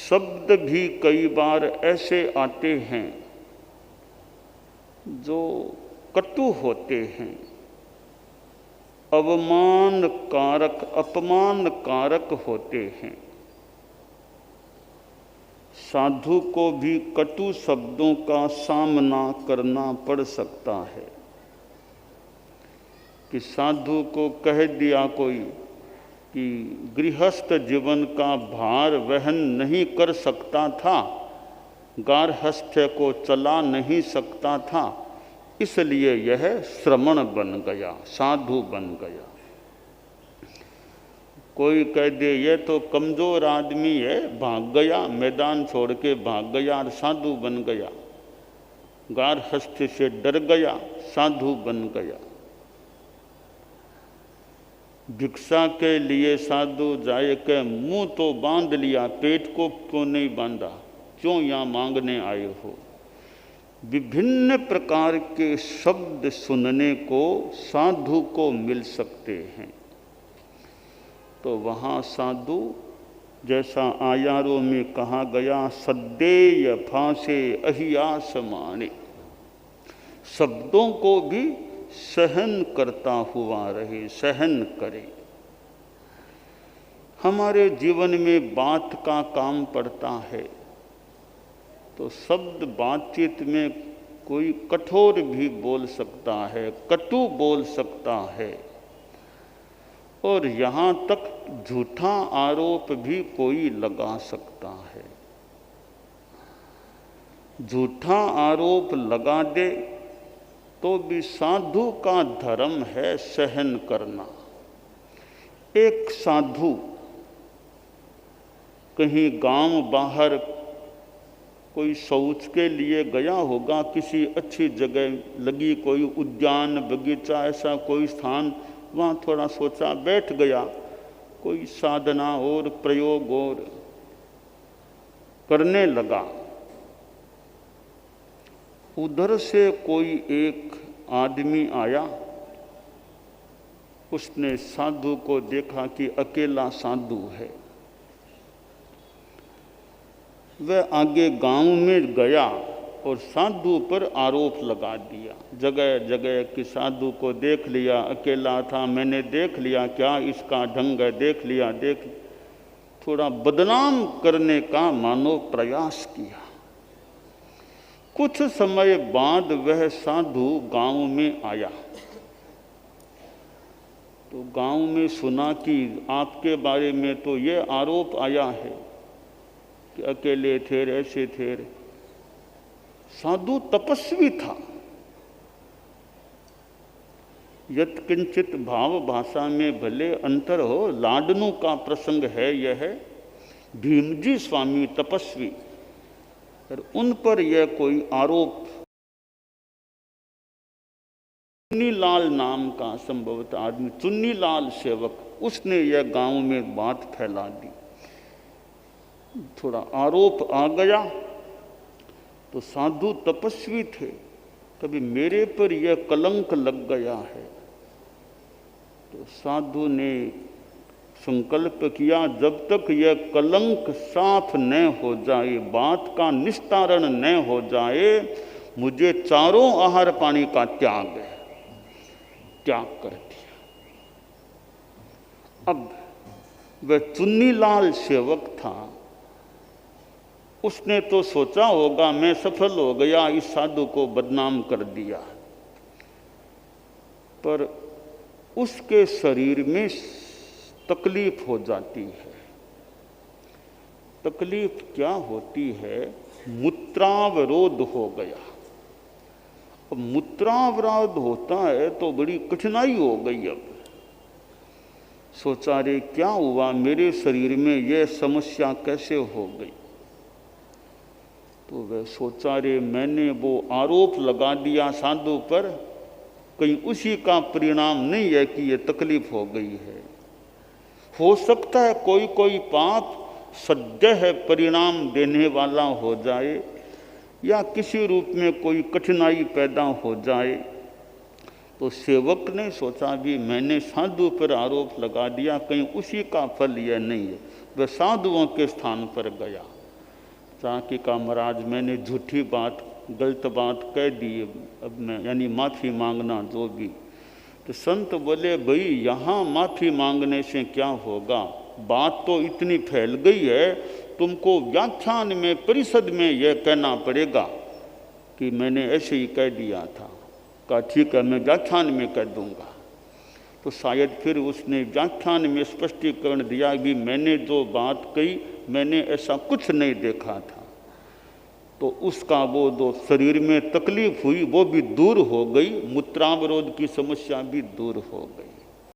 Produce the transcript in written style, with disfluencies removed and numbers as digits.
शब्द भी कई बार ऐसे आते हैं जो कटु होते हैं, अवमान कारक, अपमान कारक होते हैं। साधु को भी कटु शब्दों का सामना करना पड़ सकता है कि साधु को कह दिया कोई कि गृहस्थ जीवन का भार वहन नहीं कर सकता था, गारहस्थ्य को चला नहीं सकता था, इसलिए यह श्रमण बन गया, साधु बन गया। कोई कह दे ये तो कमजोर आदमी है, भाग गया, मैदान छोड़ के भाग गया और साधु बन गया, गारहस्थ्य से डर गया, साधु बन गया। भिक्षा के लिए साधु जाए के मुंह तो बांध लिया, पेट को क्यों नहीं बांधा, क्यों यहाँ मांगने आए हो। विभिन्न प्रकार के शब्द सुनने को साधु को मिल सकते हैं। तो वहाँ साधु जैसा आयारों में कहा गया, सद्देय फांसे अहियास माने, शब्दों को भी सहन करता हुआ रहे, सहन करे। हमारे जीवन में बात का काम पड़ता है तो शब्द बातचीत में कोई कठोर भी बोल सकता है, कटु बोल सकता है, और यहाँ तक झूठा आरोप भी कोई लगा सकता है। झूठा आरोप लगा दे तो भी साधु का धर्म है सहन करना। एक साधु कहीं गांव बाहर कोई शौच के लिए गया होगा, किसी अच्छी जगह लगी कोई उद्यान बगीचा ऐसा कोई स्थान, वहाँ थोड़ा सोचा बैठ गया, कोई साधना और प्रयोग और करने लगा। उधर से कोई एक आदमी आया, उसने साधु को देखा कि अकेला साधु है। वह आगे गांव में गया और साधु पर आरोप लगा दिया, जगह जगह कि साधु को देख लिया, अकेला था, मैंने देख लिया, क्या इसका ढंग है, देख लिया, थोड़ा बदनाम करने का मानो प्रयास किया। कुछ समय बाद वह साधु गांव में आया तो गांव में सुना कि आपके बारे में तो ये आरोप आया है कि अकेले थे, ऐसे थे। साधु तपस्वी था। यत्किंचित भाव भाषा में भले अंतर हो, लाडनू का प्रसंग है यह। भीमजी स्वामी तपस्वी, और उन पर यह कोई आरोप, चुन्नीलाल नाम का संभवतः आदमी, चुन्नीलाल सेवक, उसने यह गांव में बात फैला दी। थोड़ा आरोप आ गया तो साधु तपस्वी थे, कभी मेरे पर यह कलंक लग गया है। तो साधु ने संकल्प किया, जब तक यह कलंक साफ न हो जाए, बात का निस्तारण न हो जाए, मुझे चारों आहार पानी का त्याग कर दिया। अब वह चुन्नीलाल सेवक था, उसने तो सोचा होगा मैं सफल हो गया, इस साधु को बदनाम कर दिया, पर उसके शरीर में तकलीफ हो जाती है। तकलीफ क्या होती है? मूत्रावरोध हो गया। अब मूत्रावरोध होता है तो बड़ी कठिनाई हो गई। अब सोचा रे क्या हुआ, मेरे शरीर में यह समस्या कैसे हो गई। तो वह सोचा रे मैंने वो आरोप लगा दिया साधु पर, कहीं उसी का परिणाम नहीं है कि यह तकलीफ हो गई है। हो सकता है कोई कोई पाप सद्य परिणाम देने वाला हो जाए, या किसी रूप में कोई कठिनाई पैदा हो जाए। तो सेवक ने सोचा भी मैंने साधु पर आरोप लगा दिया, कहीं उसी का फल यह नहीं है। वह साधुओं के स्थान पर गया, चाकी का महाराज मैंने झूठी बात गलत बात कह दी, अब मैं यानी माफ़ी मांगना जो भी। तो संत बोले भाई यहाँ माफ़ी मांगने से क्या होगा, बात तो इतनी फैल गई है, तुमको व्याख्यान में परिषद में यह कहना पड़ेगा कि मैंने ऐसे ही कह दिया था। कहा ठीक है मैं व्याख्यान में कह दूंगा। तो शायद फिर उसने व्याख्यान में स्पष्टीकरण दिया कि मैंने जो बात कही मैंने ऐसा कुछ नहीं देखा था। तो उसका वो जो शरीर में तकलीफ हुई वो भी दूर हो गई, मूत्रावरोध की समस्या भी दूर हो गई।